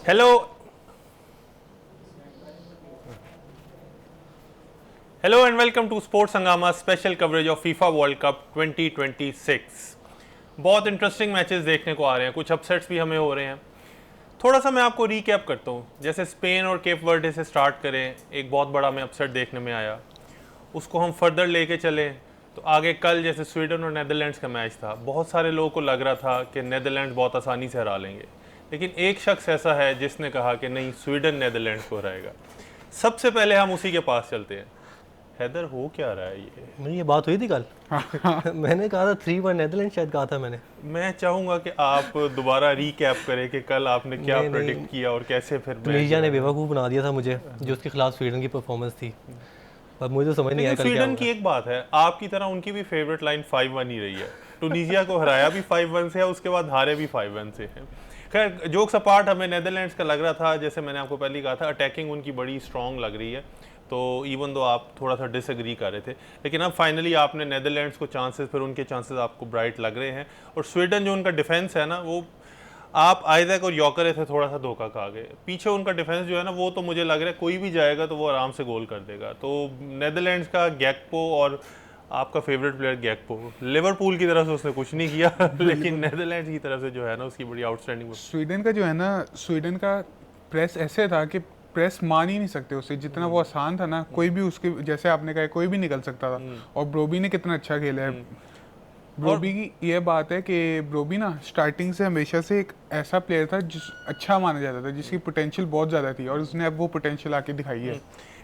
Hello, hello and welcome to Sports Hangama special coverage of FIFA World Cup 2026। बहुत interesting matches देखने को आ रहे हैं, कुछ अपसेट्स भी हमें हो रहे हैं। थोड़ा सा मैं आपको रीकैप करता हूँ। जैसे स्पेन और केप वर्डे से स्टार्ट करें, एक बहुत बड़ा हमें अपसेट देखने में आया, उसको हम फर्दर लेके चले तो आगे कल जैसे स्वीडन और नेदरलैंड्स का मैच था, बहुत सारे लोगों को लग रहा था कि नेदरलैंड्स बहुत आसानी से हरा लेंगे, लेकिन एक शख्स ऐसा है जिसने कहा कि नहीं, स्वीडन नेदरलैंड्स को हराएगा। सबसे पहले हम उसी के पास चलते हैं। हैदर, हो क्या रहा है ये? मेरी ये बात हुई थी कल। मैंने कहा था 3-1 नेदरलैंड, शायद कहा था मैंने। मैं चाहूंगा कि आप दोबारा रीकैप करें कि कल आपने क्या नहीं, प्रेडिक्ट किया और कैसे फिर तुनीजिया ने बेवकूफ़ बना दिया था मुझे, जो उसके खिलाफ स्वीडन की परफॉर्मेंस थी। पर मुझे तो समझ नहीं आया लेकिन कल क्या स्वीडन की होगा। एक बात है, आपकी तरह उनकी भी फेवरेट लाइन 5-1 ही रही है। टूनीजिया को हराया भी 5-1 से है, उसके बाद हारे भी 5-1 से है। खैर, जोक्स अपार्ट, हमें नेदरलैंड्स का लग रहा था, जैसे मैंने आपको पहले कहा था, अटैकिंग उनकी बड़ी स्ट्रॉन्ग लग रही है, तो इवन दो आप थोड़ा सा डिसएग्री कर रहे थे, लेकिन अब फाइनली आपने नेदरलैंड्स को चांसेस, फिर उनके चांसेस आपको ब्राइट लग रहे हैं। और स्वीडन जो उनका डिफेंस है ना, वो आप आइजैक और यॉकरे थे थोड़ा सा धोखा खा गए। पीछे उनका डिफेंस जो है ना, वो तो मुझे लग रहा है कोई भी जाएगा तो वो आराम से गोल कर देगा। तो नेदरलैंड्स का गैक्पो और आपका फेवरेट प्लेयर गैक्पो, लिवरपूल की तरफ से उसने कुछ नहीं किया लेकिन नेदरलैंड्स की तरफ से जो है ना, उसकी बड़ी आउटस्टैंडिंग। स्वीडन का जो है ना, स्वीडन का प्रेस ऐसे था कि प्रेस मान ही नहीं सकते उससे, जितना वो आसान था ना, कोई भी उसके, जैसे आपने कहा, कोई भी निकल सकता था। और ब्रोबी ने कितना अच्छा खेला है। ब्रोबी की ये बात है कि ब्रोबी ना स्टार्टिंग से हमेशा से एक ऐसा प्लेयर था जिस अच्छा माना जाता था, जिसकी पोटेंशियल बहुत ज़्यादा थी, और उसने अब वो पोटेंशियल आके दिखाई है।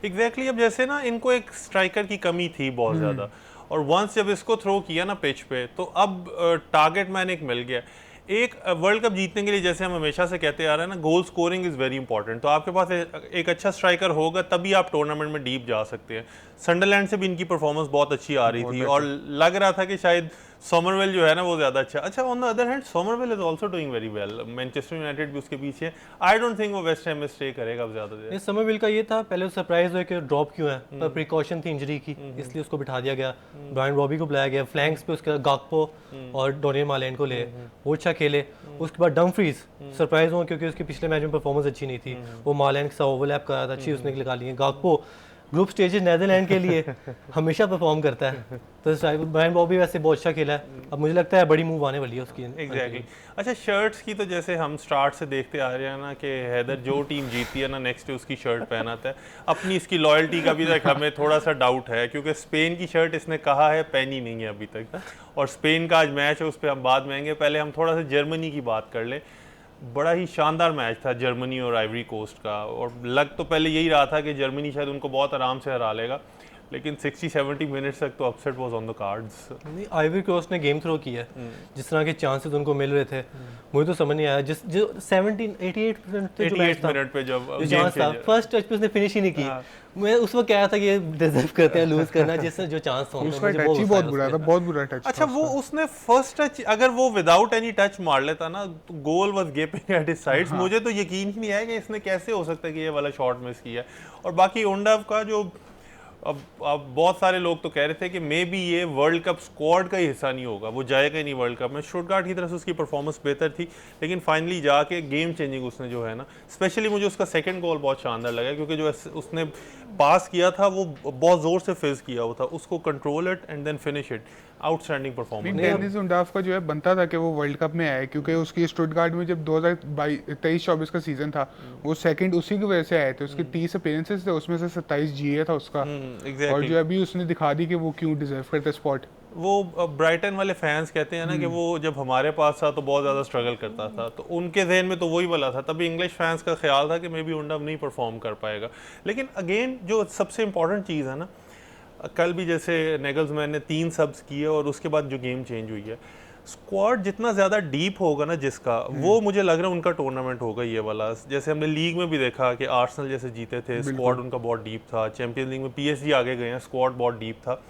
एग्जैक्टली। अब जैसे ना, इनको एक स्ट्राइकर की कमी थी बहुत ज़्यादा, और वंस जब इसको थ्रो किया ना पिच पे, तो अब टारगेट मैन एक मिल गया। एक वर्ल्ड कप जीतने के लिए, जैसे हम हमेशा से कहते आ रहे हैं ना, goal scoring is very important. तो आपके पास एक अच्छा स्ट्राइकर होगा तभी आप टूर्नामेंट में डीप जा सकते हैं। संडरलैंड से भी इनकी परफॉर्मेंस बहुत अच्छी आ रही थी, और लग रहा था कि शायद सोमरवेल जो है ना, वो ज़्यादा अच्छा। On the other hand, Somervell is also doing very well. Manchester United भी उसके पीछे। आई डोंट थिंक वो वेस्ट हैम में स्टे करेगा अब ज़्यादा देर। इस समरविल का ये था, पहले सरप्राइज हुआ कि ड्रॉप क्यों है, पर प्रिकॉशन थी इंजरी की, इसलिए उसको बिठा दिया गया। ब्रायन रॉबी को बुलाया गया, फ्लैंक्स पे उसके गाकपो और डोनियल मालेन को ले, वो अच्छा खेले। उसके बाद डमफ्रीज सरप्राइज हुआ क्योंकि उसके पिछले मैच में परफॉर्मेंस अच्छी नहीं थी, वो मालेन के साथ ओवरलैप कर रहा था, अच्छी उसने निकाली है। गाकपो ग्रुप स्टेजेस नेदरलैंड के लिए हमेशा परफॉर्म करता है, तो ब्रायन बॉबी वैसे बहुत अच्छा खेला है। अब मुझे लगता है बड़ी मूव आने वाली है उसकी। एग्जैक्टली। अच्छा, शर्ट्स की तो जैसे हम स्टार्ट से देखते आ रहे हैं ना, कि हैदर जो टीम जीती है ना, नेक्स्ट उसकी शर्ट पहनाता है। अपनी इसकी लॉयल्टी का भी तक हमें थोड़ा सा डाउट है, क्योंकि स्पेन की शर्ट इसने कहा है पहनी नहीं है अभी तक, और स्पेन का आज मैच है, उस पर हम बाद में आएंगे। पहले हम थोड़ा सा जर्मनी की बात कर ले। बड़ा ही शानदार मैच था जर्मनी और आइवरी कोस्ट का, और लग तो पहले यही रहा था कि जर्मनी शायद उनको बहुत आराम से हरा लेगा, लेकिन 60-70 मिनट्स तक तो upset was on the cards. नहीं, आइवरी कोस्ट ने गेम थ्रो किया है, जिस तरह के चांसेस उनको मिल रहे थे, मुझे तो समझ नहीं आया। जो 88% पे जो मैच था, मिनट पे जब जो चांस था, फर्स्ट टच पे उसने फिनिश ही नहीं की। मैं उस वक्त कह रहा था कि ये डिजर्व करते हैं लूज करना, जिससे जो चांस था उसका टच ही बहुत बुरा था, बहुत बुरा टच। अच्छा, वो उसने फर्स्ट टच, अगर वो विदाउट एनी टच मार लेता ना, तो गोल वाज गेपिंग एट हिज साइड्स। मुझे तो यकीन ही नहीं आया कि इसने कैसे हो सकता है कि ये वाला शॉट मिस किया। और बाकी ओंडाव का जो, अब बहुत सारे लोग तो कह रहे थे कि मे बी ये वर्ल्ड कप स्क्वाड का ही हिस्सा नहीं होगा, वो जाएगा ही नहीं वर्ल्ड कप में। स्टुटगार्ट की तरफ से उसकी परफॉर्मेंस बेहतर थी, लेकिन फाइनली जाके गेम चेंजिंग उसने जो है ना, स्पेशली मुझे उसका सेकंड गोल बहुत शानदार लगा, क्योंकि जो उसने पास किया था वो बहुत जोर से फिज किया हुआ था, उसको control it and then finish it. Outstanding performance. Deniz Undav का जो है बनता था कि वो वर्ल्ड कप में आए, क्योंकि उसकी स्टुटगार्ट में जब 2023-24 का सीजन था, वो सेकंड उसी की वजह से आए थे। उसके 30 अपीयरेंसेस थे, उसमें से 27 जीए था उसका। और जो अभी उसने दिखा दी कि वो क्यों डिजर्व करता स्पॉट। वो ब्राइटन वाले फैंस कहते हैं ना कि वो जब हमारे पास था तो बहुत ज़्यादा स्ट्रगल करता था, तो उनके जहन में तो वही वाला था। तभी इंग्लिश फैंस का ख्याल था कि मे बी उंडाव नहीं परफॉर्म कर पाएगा। लेकिन अगेन, जो सबसे इंपॉर्टेंट चीज़ है ना, कल भी जैसे नेगल्समैन ने 3 सब्स किए और उसके बाद जो गेम चेंज हुई है, स्क्वाड जितना ज़्यादा डीप होगा ना जिसका, वो मुझे लग रहा है उनका टूर्नामेंट होगा ये वाला। जैसे हमने लीग में भी देखा कि आर्सेनल जैसे जीते थे, स्क्वाड उनका बहुत डीप था। चैंपियंस लीग में PSG आगे गए हैं, स्क्वाड बहुत डीप था।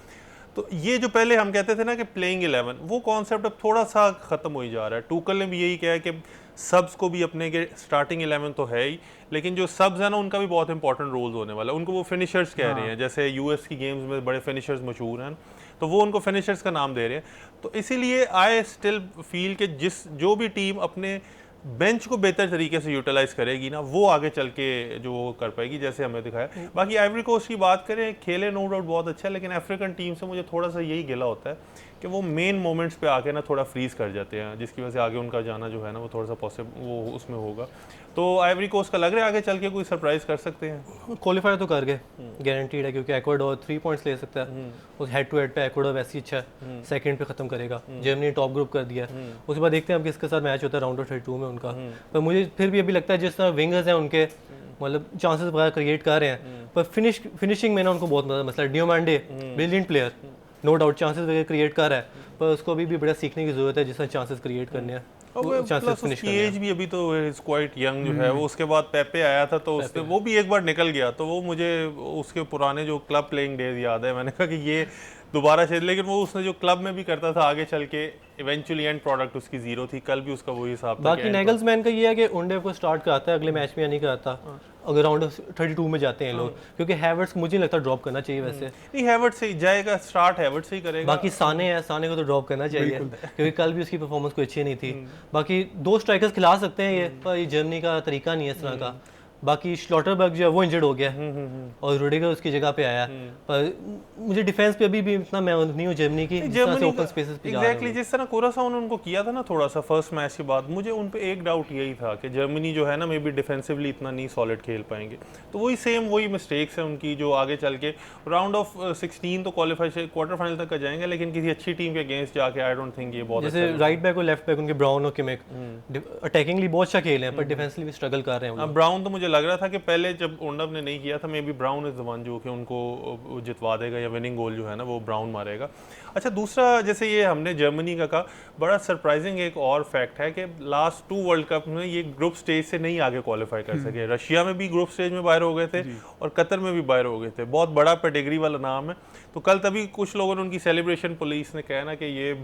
तो ये जो पहले हम कहते थे ना कि प्लेइंग 11, वो कॉन्सेप्ट अब थोड़ा सा ख़त्म हो ही जा रहा है। टूकल ने भी यही कहा है कि सब्स को भी अपने के स्टार्टिंग 11 तो है ही, लेकिन जो सब्स है ना, उनका भी बहुत इंपॉर्टेंट रोल होने वाला है। उनको वो फिनिशर्स कह रहे हैं, जैसे यूएस की गेम्स में बड़े फिनिशर्स मशहूर हैं, तो वो उनको फिनिशर्स का नाम दे रहे हैं। तो इसीलिए आई स्टिल फील कि जो भी टीम अपने बेंच को बेहतर तरीके से यूटिलाइज करेगी ना, वो आगे चल के जो वो कर पाएगी जैसे हमें दिखाया। बाकी आइवरी कोस्ट की बात करें, खेले नो डाउट बहुत अच्छा है, लेकिन अफ्रीकन टीम से मुझे थोड़ा सा यही गिला होता है कि वो मेन मोमेंट्स पे आके ना थोड़ा फ्रीज कर जाते हैं, जिसकी वजह से आगे उनका जाना जो है ना वो थोड़ा सा पॉसिबल वो उसमें होगा। तो आइवरी कोस्ट का लग रहा है आगे चल के कोई सरप्राइज कर सकते हैं। क्वालिफाई तो कर गए, गारंटीड है, क्योंकि एक्वाडोर 3 पॉइंट्स ले सकता है। उस हेड टू हेड पे एक्वाडोर वैसे ही अच्छा है, सेकंड पे खत्म करेगा। जर्मनी टॉप ग्रुप कर दिया, उसके बाद देखते हैं अब किसके साथ मैच होता है राउंड ऑफ 32 में उनका। पर मुझे फिर भी अभी लगता है जिस तरह विंगर्स हैं उनके मतलब चांसेस वगैरह क्रिएट कर रहे हैं, पर फिनिशिंग में ना उनको बहुत मसला है। Diomande brilliant player, no doubt chances वगैरह क्रिएट कर रहा है, पर उसको अभी भी बड़ा सीखने की जरूरत है जिस तरह चांसेस क्रिएट करने हैं। प्लस उसकी एज भी अभी तो इज क्वाइट यंग जो है वो। उसके बाद पेपे आया था तो उससे वो भी एक बार निकल गया, तो वो मुझे उसके पुराने जो क्लब प्लेइंग डेज याद है। मैंने कहा कि ये दोबारा से, लेकिन वो उसने जो क्लब में भी करता था आगे चल के इवेंचुअली एंड प्रोडक्ट उसकी जीरो थी। कल भी उसका वही हिसाब था। बाकी नेगल्समैन का ये है कि उनडे को स्टार्ट कराता है, अगले मैच में या नहीं कराता अगर राउंड ऑफ 32 में जाते हैं लोग, क्योंकि हैवर्ट्स मुझे नहीं लगता ड्रॉप करना चाहिए वैसे। नहीं, हैवर्ट्स से ही जाएगा, स्टार्ट हैवर्ट्स से ही करेगा। बाकी साने है, साने को तो ड्रॉप करना चाहिए क्योंकि कल भी उसकी परफॉर्मेंस कोई अच्छी नहीं थी। बाकी 2 स्ट्राइकर्स खिला सकते हैं ये, पर ये जर्मनी का तरीका नहीं है इस तरह का। बाकी श्लॉटरबर्ग जो है वो इंजर्ड हो गया और रुडिगर उसकी जगह पे आया। पर मुझे डिफेंस पे अभी भी इतना मैं नहीं हूँ जर्मनी की, जर्मनी ओपन स्पेसेस पे जा रहे हैं। एग्जैक्टली जिस तरह कुरासाओ ने उनको किया था ना थोड़ा सा फर्स्ट मैच के बाद, मुझे उन पे एक डाउट यही था कि जर्मनी जो है ना मे बी डिफेंसिवली इतना नहीं सॉलिड खेल पाएंगे। तो वही मिस्टेक्स है उनकी जो आगे चल के राउंड ऑफ 16 तो क्वालिफाई से क्वार्टर फाइनल तक का जाएंगे, लेकिन किसी अच्छी टीम के अगेंस्ट जाके आई डोंट थिंक ये बहुत जैसे राइट बैक और लेफ्ट बैक उनके ब्राउन और किमिक अटैकिंगली बहुत अच्छा खेल हैं, पर डिफेंसली भी स्ट्रगल कर रहे हैं। ब्राउन तो मुझे लग रहा था कि पहले जब ओंडम ने नहीं किया था may be brown is the one जो कि उनको जितवा देगा या विनिंग गोल जो है ना वो ब्राउन मारेगा। अच्छा, दूसरा जैसे ये हमने जर्मनी का कहा, बड़ा सरप्राइजिंग एक और फैक्ट है कि लास्ट 2 वर्ल्ड कप में ये ग्रुप स्टेज से नहीं आगे क्वालिफाई कर सके। रशिया में भी ग्रुप स्टेज में बाहर हो गए थे और कतर में भी बाहर हो गए थे। बहुत बड़ा पेडिग्री वाला नाम है। तो कल तभी कुछ लोगों ने उनकी सेलिब्रेशन, पुलिस ने कहा ना कि ये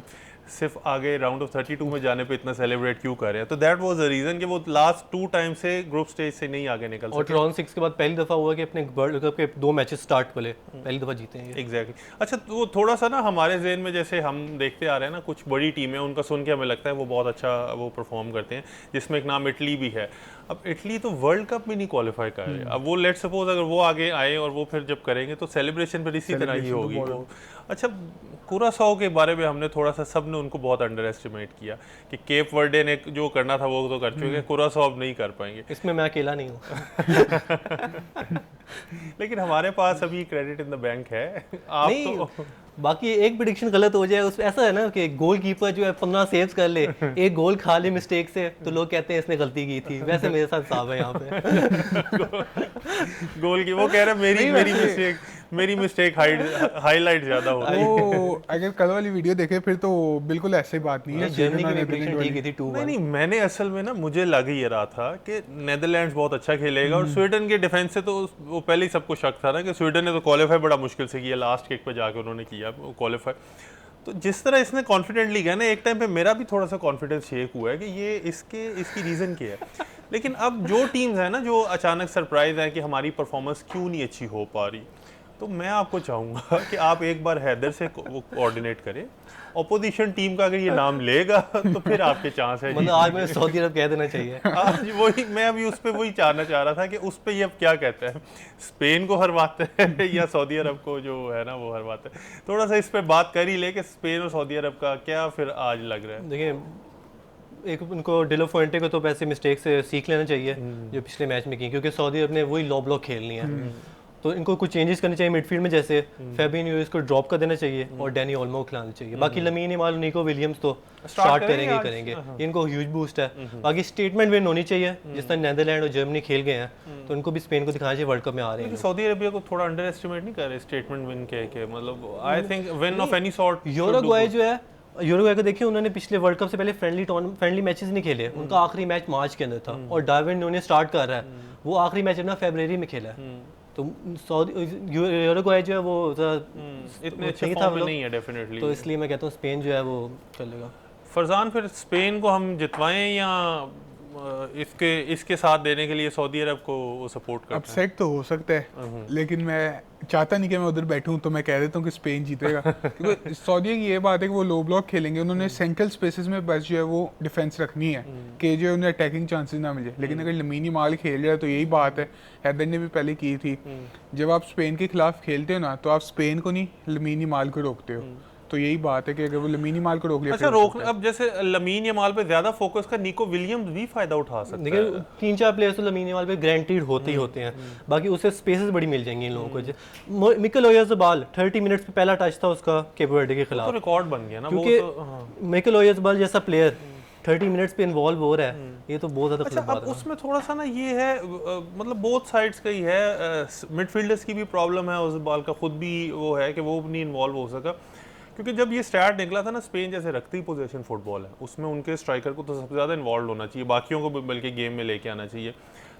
सिर्फ आगे राउंड ऑफ 32 में जाने पे इतना सेलिब्रेट क्यों कर रहे हैं। तो दैट वाज द रीजन कि वो लास्ट 2 टाइम से ग्रुप स्टेज से नहीं आगे निकल सके। और राउंड 6 के बाद पहली दफा हुआ कि अपने वर्ल्ड कप के 2 मैचेस स्टार्ट पहले पहली दफा जीते हैं। एग्जैक्टली। अच्छा, तो वो थोड़ा सा ना हमारे ज़हन में जैसे हम देखते आ रहे हैं ना कुछ बड़ी टीमें, उनका सुन के हमें लगता है वो बहुत अच्छा वो परफॉर्म करते हैं, जिसमें एक नाम इटली भी है। अब इटली तो वर्ल्ड कप में नहीं क्वालिफाई कर रहे। अब वो लेट्स सपोज अगर वो आगे आए और वो फिर जब करेंगे तो सेलिब्रेशन फिर इसी तरह ही होगी। अच्छा, कुरासाओ के बारे में हमने थोड़ा सा सबने उनको बहुत अंडर एस्टिमेट किया कि केप वर्डे ने जो करना था वो तो कर चुके, कुरासाओ अब नहीं कर पाएंगे। इसमें मैं अकेला नहीं हूँ। लेकिन हमारे पास अभी क्रेडिट इन द बैंक है। आप नहीं, तो बाकी एक प्रेडिक्शन गलत हो जाए उसमें ऐसा है ना कि गोलकीपर जो है 15 सेव्स कर ले, एक गोल खा ले मिस्टेक से, तो लोग कहते हैं इसने गलती की थी। वैसे मेरे साथ साहब है यहाँ पे। गोल की वो कह रहे मेरी मिस्टेक हाईलाइट ज्यादा हो रही है। वो अगर कल वाली वीडियो देखे फिर तो बिल्कुल ऐसी बात नहीं है। जर्मनी की प्रेडिक्शन ठीक थी 2-1। नहीं, मैंने असल में ना मुझे लग ही रहा था कि नेदरलैंड्स बहुत अच्छा खेलेगा और स्वीडन के डिफेंस से तो वो पहले ही सबको शक था ना कि स्वीडन ने तो क्वालिफाई बड़ा मुश्किल से किया, लास्ट किक पे जाके उन्होंने किया क्वालिफाई। तो जिस तरह इसने कॉन्फिडेंटली गया ना, एक टाइम पे मेरा भी थोड़ा सा कॉन्फिडेंस शेक हुआ है कि ये इसकी रीज़न क्या है। लेकिन अब जो टीम्स है ना जो अचानक सरप्राइज है कि हमारी परफॉर्मेंस क्यों नहीं अच्छी हो पा रही, तो मैं आपको चाहूँगा कि आप एक बार हैदर से वो कोऑर्डिनेट करें। ऑपोजिशन टीम का अगर ये नाम लेगा तो फिर आपके चांस है। मतलब आज मैं सऊदी अरब कह देना चाहिए। आज वही मैं अभी उस पर वही जानना चाह रहा था कि उस पर ये अब क्या कहता है, स्पेन को हरवाता है या सऊदी अरब को जो है ना वो हरवाता है। थोड़ा सा इस पर बात कर ही ले कि स्पेन और सऊदी अरब का क्या फिर आज लग रहा है। देखिए, एक उनको डिलो फुएंटे को तो वैसे मिस्टेक से सीख लेना चाहिए जो पिछले मैच में की, क्योंकि सऊदी अरब ने वही लो ब्लॉक खेलनी है। तो इनको कुछ चेंजेस करने चाहिए मिडफील्ड में, जैसे फेबिनियो इसको ड्रॉप कर देना चाहिए और डैनी ओल्मो को खिलाना चाहिए। बाकी लमीन यमाल, निको विलियम्स तो स्टार्ट करेंगे। इनको ह्यूज बूस्ट है। बाकी स्टेटमेंट विन होनी चाहिए, जिस तरह नीदरलैंड और जर्मनी खेल गए हैं, तो उनको भी स्पेन को दिखाना चाहिए वर्ल्ड कप में आ रहे हैं। सऊदी अरेबिया को थोड़ा अंडर एस्टिमेट नहीं कर रहे स्टेटमेंट विन के मतलब I think win of any sort. यूरुग्वाई जो है, यूरुग्वाई को देखिए, उन्होंने पिछले वर्ल्ड कप से पहले फ्रेंडली मैचेस नहीं खेले। उनका आखिरी मैच मार्च के अंदर था और डार्विन नूनेज स्टार्ट कर रहा है, वो आखिरी मैच अपना फरवरी में खेला है। तो यूरुग्वाई जो है वो इतने अच्छे फॉर्म में नहीं है डेफिनेटली, तो इसलिए मैं कहता हूँ स्पेन जो है वो चलेगा। फरजान, फिर स्पेन को हम जितवाएं या इसके साथ देने के लिए सऊदी अरब को वो सपोर्ट करता है? अपसेट तो हो सकता है, लेकिन मैं चाहता नहीं कि मैं उधर बैठूं, तो मैं कह देता हूँ कि स्पेन जीतेगा। क्योंकि सऊदी की ये बात है कि वो लो ब्लॉक खेलेंगे, उन्होंने सेंट्रल स्पेसेस में बस जो है वो डिफेंस रखनी है कि जो है उन्हें अटैकिंग चांसेस ना मिले। लेकिन अगर लमीन यमाल खेल रहा है तो यही बात है, हैदर ने भी पहले की थी, जब आप स्पेन के खिलाफ खेलते हो ना तो आप स्पेन को नहीं लमीन यमाल को रोकते हो। तो यही बात है कि अगर वो लमीन यमाल को रोक लिया, अच्छा रोकने, अब जैसे लमीन यमाल पे ज्यादा फोकस का निको विलियम्स भी फायदा उठा सकता है। देखिए 3-4 प्लेयर्स तो लमीन यमाल पे गारंटीड होते ही होते हैं, बाकी उससे स्पेसेस बड़ी मिल जाएंगी इन लोगों को। मिकेल ओयाज़ाबाल 30 मिनट्स पे पहला टच था उसका केप वर्डे के खिलाफ, तो रिकॉर्ड बन गया ना वो क्योंकि तो, हाँ। मिकेल ओयाज़ाबाल जैसा प्लेयर 30 मिनट्स पे इन्वॉल्व हो रहा है, ये तो बहुत ज्यादा अच्छा गलत बात अब है। उसमें थोड़ा सा ना ये है, मतलब बोथ साइड्स का ही है, मिडफील्डर्स की भी प्रॉब्लम है, उस बॉल का खुद भी वो है कि वो नहीं इन्वॉल्व हो सका, क्योंकि जब ये स्टैट निकला था ना, स्पेन जैसे रखती पोजीशन फुटबॉल है, उसमें उनके स्ट्राइकर को तो सबसे ज़्यादा इन्वॉल्व होना चाहिए, बाकियों को भी बल्कि गेम में लेके आना चाहिए।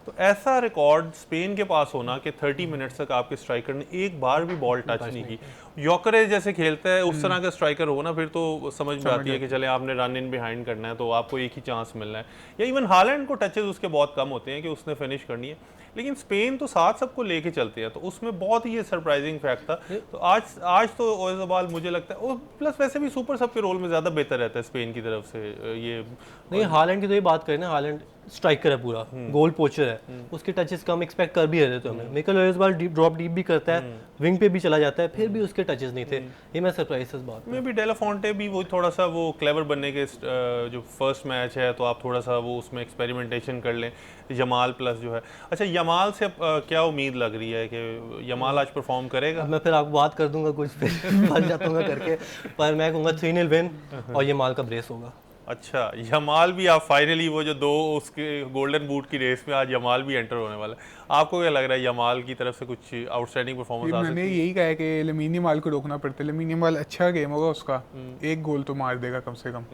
तो ऐसा रिकॉर्ड स्पेन के पास होना कि 30 मिनट्स तक आपके स्ट्राइकर ने एक बार भी बॉल टच नहीं की, योकरेज जैसे खेलता है उस तरह का स्ट्राइकर हो ना, फिर तो समझ में आती है कि चले आपने रन इन बिहाइंड करना है तो आपको एक ही चांस मिलना है। या इवन हालैंड को टचेज उसके बहुत कम होते हैं कि उसने फिनिश करनी है, लेकिन स्पेन तो साथ सबको लेके चलते हैं, तो उसमें बहुत ही ये सरप्राइजिंग फैक्ट था। तो आज तो ओयाज़ाबाल मुझे लगता है, और प्लस वैसे भी सुपर सब के रोल में ज़्यादा बेहतर रहता है स्पेन की तरफ से ये। नहीं हालैंड की तो ये बात करें ना, हालैंड स्ट्राइकर है पूरा, गोल पोचर है, उसके टचेस कम एक्सपेक्ट कर भी रहे थे हमें। मिकेल ओयाज़ाबाल ड्रॉप डीप भी करता है, विंग पे भी चला जाता है, फिर भी उसके टचेस नहीं थे, ये मैं सरप्राइज इस बात में भी। डेला फोंटे भी वो थोड़ा सा वो क्लेवर बनने के, जो फर्स्ट मैच है तो आप थोड़ा सा वो उसमें एक्सपेरिमेंटेशन कर लें। यमाल प्लस जो है, अच्छा यमाल से क्या उम्मीद लग रही है कि यमाल आज परफॉर्म करेगा? मैं फिर आपको बात कर दूंगा कुछ फिर फंस जाऊंगा करके, पर मैं कहूँगा 3-0 विन और यमाल का ब्रेस होगा। अच्छा यमाल भी, आप फाइनली वो जो दो उसके गोल्डन बूट की रेस में आज यमाल भी एंटर होने वाला है, आपको क्या लग रहा है यमाल की तरफ से कुछ आउटस्टैंडिंग परफॉर्मेंस आ सकती है? मैंने यही कहा है कि लमीन यमाल को रोकना पड़ता है, लमीन यमाल अच्छा गेम होगा उसका, एक गोल तो मार देगा कम से कम।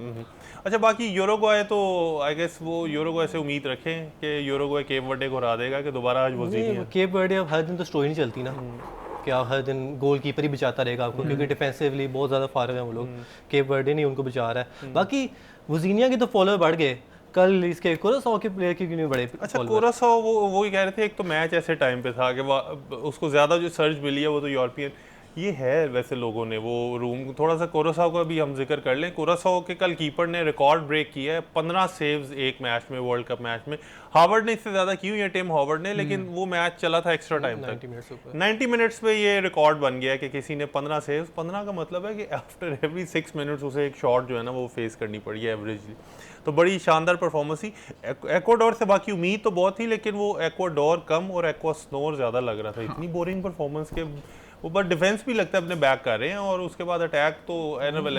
अच्छा बाकी यूरुग्वे तो आई गेस वो यूरुग्वे से उम्मीद रखें कि यूरुग्वे केप वर्डे को हरा देगा कि दोबारा आज वो जीतेगा? केप वर्डे अब हर दिन तो स्टोरी नहीं चलती ना, कि आप हर दिन गोलकीपर ही बचाता रहेगा आपको, क्योंकि डिफेंसिवली बहुत ज़्यादा फारग हैं वो लोग, केप वर्डे नहीं उनको बचा रहा है। बाकी वजीनिया के तो फॉलोअर बढ़ गए, कल इसके कुरासाओ के प्लेयर की क्यों बढ़े? अच्छा कुरासाओ वो ही कह रहे थे, एक तो मैच ऐसे टाइम पे था कि उसको ज़्यादा जो सर्च मिली है वो तो यूरोपियन ये है, वैसे लोगों ने वो रूम थोड़ा सा कुरासाओ का भी हम जिक्र कर लें। कुरासाओ के कल कीपर ने रिकॉर्ड ब्रेक किया है, 15 सेव्स एक मैच में, वर्ल्ड कप मैच में। हावर्ड ने इससे ज़्यादा क्यों, ये टिम हावर्ड ने, लेकिन वो मैच चला था एक्स्ट्रा टाइम तक, 90 मिनट्स में ये रिकॉर्ड बन गया कि किसी ने 15 सेव्स, 15 का मतलब है कि आफ्टर एवरी 6 मिनट्स उसे एक शॉट जो है ना वो फेस करनी पड़ी है एवरेजली। तो बड़ी शानदार परफॉर्मेंस थी एक्वाडोर से। बाकी उम्मीद तो बहुत थी, लेकिन वो एक्वाडोर कम और एक्वास्नोर ज़्यादा लग रहा था, इतनी बोरिंग परफॉर्मेंस के ऊपर डिफेंस भी लगता है अपने बैक कर रहे हैं, और उसके बाद अटैक तो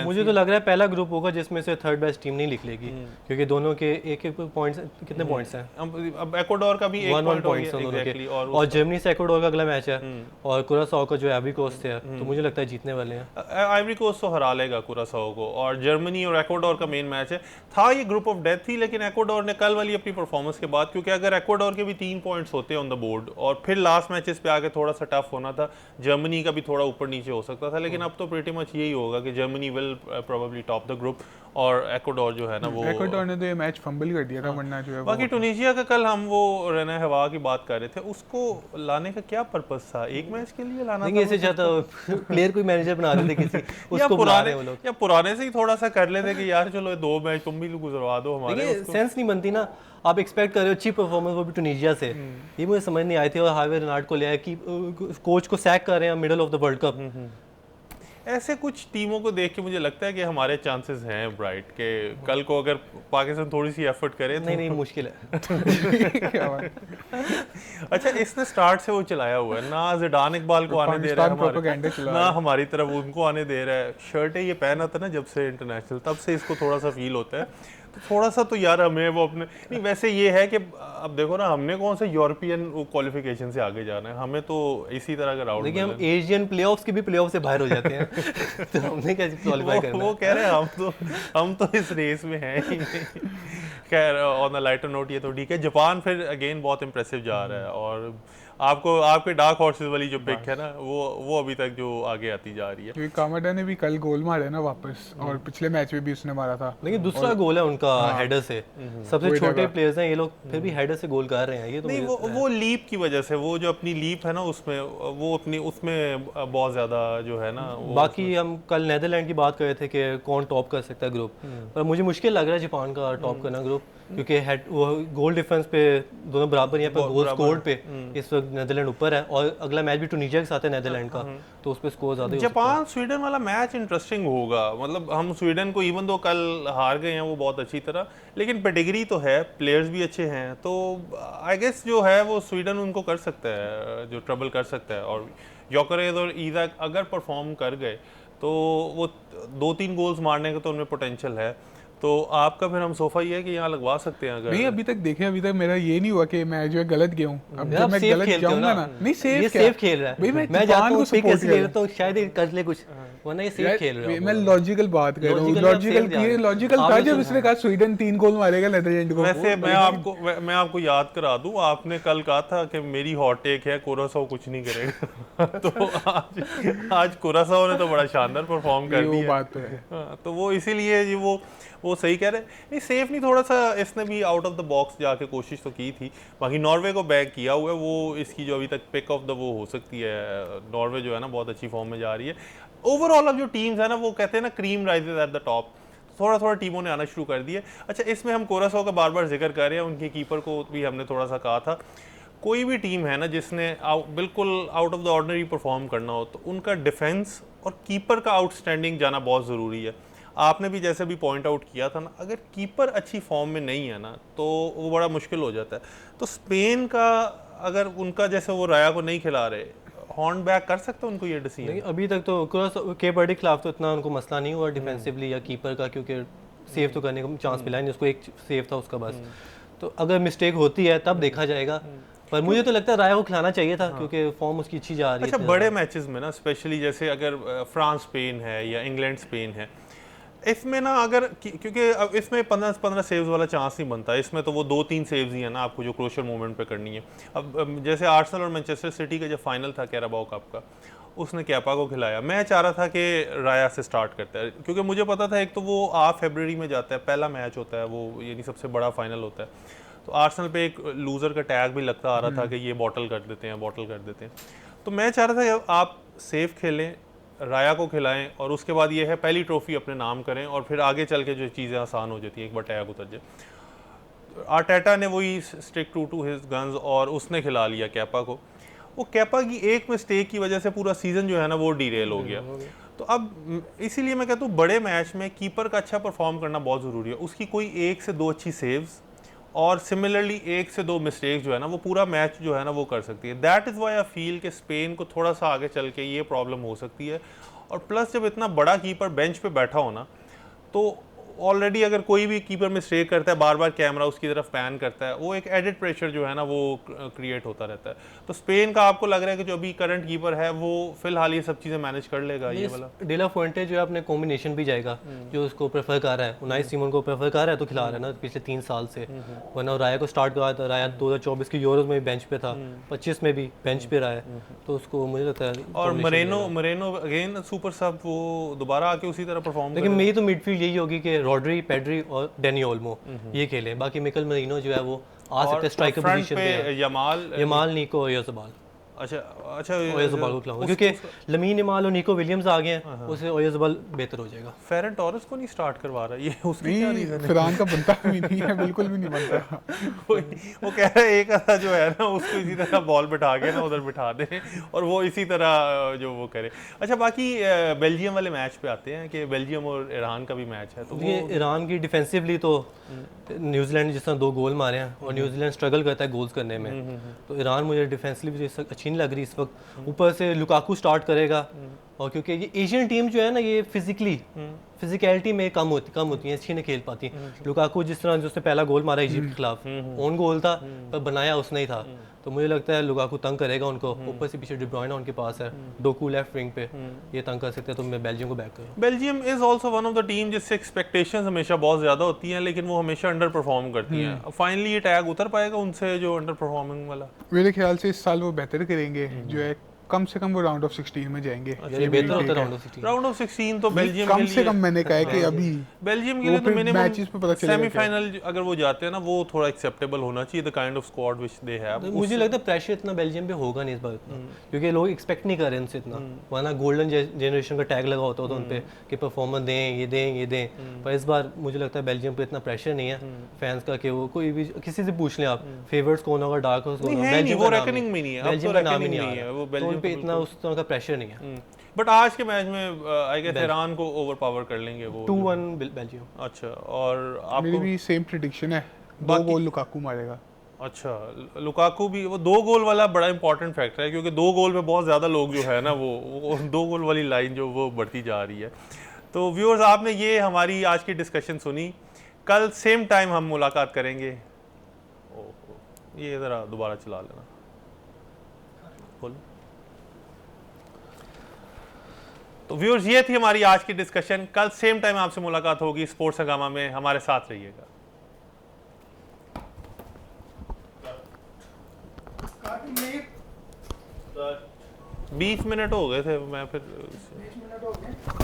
मुझे तो लग रहा है पहला ग्रुप होगा जिसमें से थर्ड बेस्ट टीम नहीं निकलेगी, क्योंकि दोनों के एक एक पॉइंट्स, कितने पॉइंट्स हैं? अब एक्वाडोर का भी एक पॉइंट हो गया एग्जैक्टली, और जर्मनी से एक्वाडोर का अगला मैच है, और कुरासाओ का जो आइवरी कोस्ट है, तो मुझे लगता है जीतने वाले हैं। आइवरी कोस्ट तो हरा लेगा कुरासाओ को, और जर्मनी और एक्वाडोर का मेन मैच है। था ये ग्रुप ऑफ डेथ थी, लेकिन एक्वाडोर ने कल वाली अपनी परफॉर्मेंस के बाद, क्योंकि अगर एक्वाडोर के भी 3 पॉइंट्स होते ऑन द बोर्ड और फिर लास्ट मैचेस पे आके थोड़ा सा टफ होना था, जर्मनी का भी थोड़ा ऊपर नीचे हो सकता था, लेकिन अब तो प्रीटी मच यही होगा कि Germany will probably top the group, और एक्वाडोर जो है ना वो, एक्वाडोर ने तो ये मैच फंबल कर दिया था, वरना जो है बाकी टुनीशिया का कल हम वो रेना हवा की बात कर रहे थे, उसको लाने का क्या पर्पस था? एक मैच के लिए लाना था? ऐसे चाहता प्लेयर कोई मैनेजर बना देते किसी, उसको पुराने वो लोग, या पुराने से ही थोड़ा सा कर लेते कि यार चलो 2 मैच तुम भी गुजरवा दो हमारे, सेंस नहीं बनती ना। आप एक्सपेक्ट कर रहे हो अच्छी परफॉर्मेंस, वो भी टुनीशिया से, ये मुझे समझ नहीं आई थी। और हार्वे रेनार्ड को ले आया कि कोच को सैक कर रहे हैं middle of the world cup. ऐसे कुछ टीमों को देख के मुझे लगता है कि हमारे चांसेस हैं ब्राइट के कल को अगर पाकिस्तान थोड़ी सी एफर्ट करे तो नहीं मुश्किल है। अच्छा इसने स्टार्ट से वो चलाया हुआ है ना, ज़िडान इकबाल को आने दे रहा है ना हमारी तरफ उनको आने दे रहा है। शर्टें ये पहना था ना जब से इंटरनेशनल, तब से इसको थोड़ा सा फील होता है, तो थोड़ा सा तो यार हमें वो अपने नहीं, वैसे ये है कि अब देखो ना हमने कौन से यूरोपियन क्वालिफिकेशन से आगे जाना है, हमें तो इसी तरह का राउंड, देखिए हम एशियन प्लेऑफ्स के भी प्लेऑफ से बाहर हो जाते हैं तो हमने कैसे क्वालीफाई करना है? वो कह रहे हैं हम तो इस रेस में हैं ही नहीं। खैर ऑन अ लाइटर नोट ये तो ठीक है। जापान फिर अगेन बहुत इंप्रेसिव जा रहा है, और आपको आपके डार्क हॉर्सेस वाली जो पिक है ना वो अभी तक जो आगे आती जा रही है। क्योंकि कामाडा ने भी कल गोल मारे ना वापस, और पिछले मैच में भी उसने मारा था। लेकिन दूसरा गोल है उनका हेडर से, सबसे छोटे प्लेयर्स हैं ये लोग, फिर भी हेडर से गोल कर रहे हैं। ये तो नहीं वो लीप की वजह से, वो जो अपनी लीप है ना उसमें वो अपनी उसमें बहुत ज्यादा जो है ना बाकी हम कल नेदरलैंड की बात कर रहे थे कि कौन टॉप कर सकता है ग्रुप, पर मुझे मुश्किल लग रहा है जापान का टॉप करना ग्रुप, क्योंकि वो गोल डिफरेंस पे दोनों बराबर हैं, पर गोल स्कोर पे इस वक्त नेदरलैंड ऊपर है, और अगला मैच भी टूनिशिया के साथ है नेदरलैंड का, तो उस पे स्कोर ज्यादा। जापान स्वीडन वाला मैच इंटरेस्टिंग होगा, मतलब हम स्वीडन को इवन दो कल हार गए हैं वो बहुत अच्छी तरह, लेकिन पेडिग्री तो है, प्लेयर्स भी अच्छे हैं, तो आई गेस जो है वो स्वीडन उनको कर सकता है, जो ट्रबल कर सकता है। और योकेरेस और ईज़ाक अगर परफॉर्म कर गए तो वो 2-3 गोल्स मारने का तो उनमें पोटेंशियल है। तो आपका फिर हम सोफा ये है कि यहाँ लगवा सकते हैं अगर नहीं अभी तक देखे, अभी तक मेरा ये नहीं हुआ कि मैं जो है गलत गया हूँ। अब जब मैं सेफ गलत खेलते हो जाऊंगा ना, ना, नहीं ये सेफ खेल रहा है, मैं जाता हूँ पिक ऐसे ले लेता हूँ शायद ये कर ले कुछ, वरना ये सेफ खेल रहा है। मैं लॉजिकल बात कर रहा हूँ, लॉजिकल था जब उसने कहा स्वीडन 3 गोल मारेगा नेदरलैंड को। वैसे मैं आपको याद करा दूं, आपने कल कहा था कि मेरी हॉट टेक है कुरासाओ कुछ नहीं करेगा तो आज कुरासाओ ने तो बड़ा शानदार परफॉर्म कर दिया, वो बात तो है। तो वो इसीलिए जी वो सही कह रहे हैं। नहीं सेफ नहीं, थोड़ा सा इसने भी आउट ऑफ द बॉक्स जाके कोशिश तो की थी, बाकी नॉर्वे को बैक किया हुआ है, वो इसकी जो अभी तक पिक ऑफ द वो हो सकती है। नॉर्वे जो है ना बहुत अच्छी फॉर्म में जा रही है। ओवरऑल अब जो टीम्स है ना वो कहते हैं ना cream rises at the top, थोड़ा थोड़ा टीमों ने आना शुरू कर दिया। अच्छा इसमें हम कुरासाओ का बार बार जिक्र कर रहे हैं, उनके कीपर को भी हमने थोड़ा सा कहा था, कोई भी टीम है ना जिसने बिल्कुल out of the ordinary perform करना हो तो उनका डिफेंस और कीपर का आउटस्टैंडिंग जाना बहुत ज़रूरी है। आपने भी जैसे भी पॉइंट आउट किया था ना, अगर कीपर अच्छी फॉर्म में नहीं है ना तो वो बड़ा मुश्किल हो जाता है। तो स्पेन का अगर उनका जैसे वो राया को नहीं खिला रहे, हॉर्न बैक कर सकते उनको ये डिसीजन? अभी तक तो केप वर्डे के खिलाफ तो इतना उनको मसला नहीं हुआ डिफेंसिवली या कीपर का, क्योंकि सेव तो करने का चांस मिला नहीं उसको, एक सेव था उसका बस। तो अगर मिस्टेक होती है तब देखा जाएगा, पर मुझे तो लगता है राया को खिलाना चाहिए था क्योंकि फॉर्म उसकी अच्छी जा रही है। अच्छा बड़े मैचेस में ना स्पेशली जैसे अगर फ्रांस स्पेन है या इंग्लैंड स्पेन है, इसमें ना अगर क्योंकि अब इसमें 15 सेव्स वाला चांस नहीं बनता, इसमें तो वो 2-3 सेव्स ही है ना आपको जो क्रूशियल मोमेंट पे करनी है। अब जैसे आर्सेनल और मैनचेस्टर सिटी का जब फाइनल था कैराबाओ कप का, उसने कैपा को खिलाया, मैं चाह रहा था कि राया से स्टार्ट करता है, क्योंकि मुझे पता था एक तो वो 8 फरवरी में जाता है, पहला मैच होता है वो, यानी सबसे बड़ा फाइनल होता है, तो आर्सेनल पे एक लूज़र का टैग भी लगता आ रहा था कि ये बॉटल कर देते हैं। तो मैं चाह रहा था कि आप सेफ खेलें, राया को खिलाएं, और उसके बाद ये है पहली ट्रॉफी अपने नाम करें, और फिर आगे चल के जो चीज़ें आसान हो जाती हैं एक बार टैग उतर जाए। आर्टेटा ने वही स्टिक टू हिज गन्स और उसने खिला लिया कैपा को। वो कैपा की एक मिस्टेक की वजह से पूरा सीज़न जो है ना वो डीरेल हो गया। तो अब इसीलिए मैं कहता हूँ बड़े मैच में कीपर का अच्छा परफॉर्म करना बहुत ज़रूरी है, उसकी कोई 1 से 2 अच्छी सेव्स और सिमिलरली 1 से 2 मिस्टेक्स जो है ना वो पूरा मैच जो है ना वो कर सकती है। That is why I feel कि स्पेन को थोड़ा सा आगे चल के ये प्रॉब्लम हो सकती है। और प्लस जब इतना बड़ा कीपर बेंच पे बैठा हो ना, तो ऑलरेडी अगर कोई भी कीपर मिस्टेक करता है, बार बार कैमरा उसकी तरफ पैन करता है, वो एक एडिड प्रेशर जो है ना वो क्रिएट होता रहता है। तो स्पेन का आपको लग रहा है कि जो अभी करंट कीपर है वो फिलहाल ये सब चीज़ें मैनेज कर लेगा? ये वाला डेला फुएंटे जो है अपने कॉम्बिनेशन भी जाएगा, जो उसको प्रेफर कर रहा है, उनाई सिमोन को प्रेफर कर रहा है तो खिला रहा है ना पिछले 3 साल से, वरना राया को स्टार्ट करा था। राया 2024 के यूरोज में भी बेंच पे था, 25 में भी बेंच पे रहा है, तो उसको मुझे लगता है। और मरेनो अगेन सुपर सब, वो दोबारा आके उसी तरह परफॉर्म। लेकिन मेरी तो मिडफील्ड यही होगी कि रॉड्री, पेड्री और डेनी ओल्मो ये खेले, बाकी मिकल मरीनो जो है वो आ सकता है स्ट्राइकर पोजीशन पे, यमाल निको और ओयाज़बाल। अच्छा ओयाज़बाल को खिलाऊंगा क्योंकि लमीन यमाल और निको विलियम्स आ गए हैं, उससे ओयाज़बाल बेहतर हो जाएगा। फेरन टॉरस को नहीं स्टार्ट करवा रहा, ये उसकी क्या रीजन है? फरहान का बनता भी नहीं है, बिल्कुल भी नहीं बनता। वो कह रहा है एक आधा जो है ना उसको इसी तरह बॉल बिठा के ना उधर बिठा दे और वो इसी तरह जो वो करे। अच्छा बाकी बेल्जियम वाले मैच पे आते हैं कि बेल्जियम और ईरान का भी मैच है, तो ये ईरान की डिफेंसिवली तो न्यूजीलैंड ने जिस तरह 2 गोल मारे हैं और न्यूजीलैंड स्ट्रगल करता है गोल्स करने में, तो ईरान मुझे डिफेंसिवली अच्छी नहीं लग रही इस वक्त। ऊपर से लुकाकू स्टार्ट करेगा और क्योंकि ये एशियन टीम जो है ना ये फिजिकलिटी में कम होती है, अच्छी नहीं खेल पाती। लुकाकू जिस तरह जो उसने पहला गोल मारा इजिप्ट के खिलाफ, ओन गोल था पर बनाया उसने ही था, तो मुझे लगता है लुकाकू तंग करेगा उनको। ऊपर से पीछे डी ब्रुयने उनके पास है, डोकू लेफ्ट विंग पे, ये तंग कर सकते हैं, तो मैं बेल्जियम को बैक करूँ। Belgium is also one of the team जिससे एक्सपेक्टेशंस हमेशा बहुत ज़्यादा होती हैं, लेकिन वो हमेशा अंडर परफॉर्म करती हैं। फाइनली ये टैग उतर पाएगा उनसे जो अंडर परफॉर्मिंग वाला? मेरे ख्याल से इस साल वो बेहतर करेंगे, जो है कम से कम वो राउंड ऑफ 16 में जाएंगे। ये बेहतर होता है राउंड ऑफ 16 तो बेल्जियम कम के से लिए, कम मैंने कहा है कि अभी बेल्जियम के वो लिए तो फिर मिनिमम मैचेस पे पता चलेगा सेमीफाइनल अगर वो जाते हैं ना, वो थोड़ा एक्सेप्टेबल होना चाहिए, the kind of squad which they have. मुझे लगता है प्रेशर इतना बेल्जियम पे होगा नहीं इस बार इतना, क्योंकि लोग एक्सपेक्ट नहीं कर रहे उनसे इतना, वरना गोल्डन जनरेशन का टैग लगा होता था उन पे कि परफॉर्मेंस दें ये दें, पर इस बार मुझे लगता है बेल्जियम पे इतना प्रेशर नहीं है फैंस का कि वो कोई भी किसी से पूछ लें आप फेवरेट्स कौन होगा, डार्क हॉर्स कौन होगा, बेल्जियम वो रेकनिंग में नहीं है, बेल्जियम का नाम ही नहीं है है, वो तो बेल्जियम उन पे इतना उस तरह का प्रेशर नहीं है। बट आज के मैच में आई गेस ईरान को ओवरपावर कर लेंगे वो 2-1 बेल्जियम। अच्छा, और मेरी आपको? भी सेम प्रेडिक्शन है, 2 गोल लुकाकू मारेगा। अच्छा, लुकाकू भी, वो 2 गोल वाला बड़ा इंपॉर्टेंट फैक्टर है, क्योंकि 2 गोल पे बहुत ज़्यादा लोग जो है ना वो 2 गोल वाली लाइन जो वो बढ़ती जा रही है। तो व्यूअर्स, आपने ये हमारी आज की डिस्कशन सुनी, कल सेम टाइम हम मुलाकात करेंगे। ये ज़रा दोबारा चला लेना, बोलो। तो व्यूअर्स, ये थी हमारी आज की डिस्कशन। कल सेम टाइम आपसे मुलाकात होगी स्पोर्ट्स हंगामा में, हमारे साथ रहिएगा। 20 मिनट हो गए थे, मैं फिर 20 मिनट हो गए।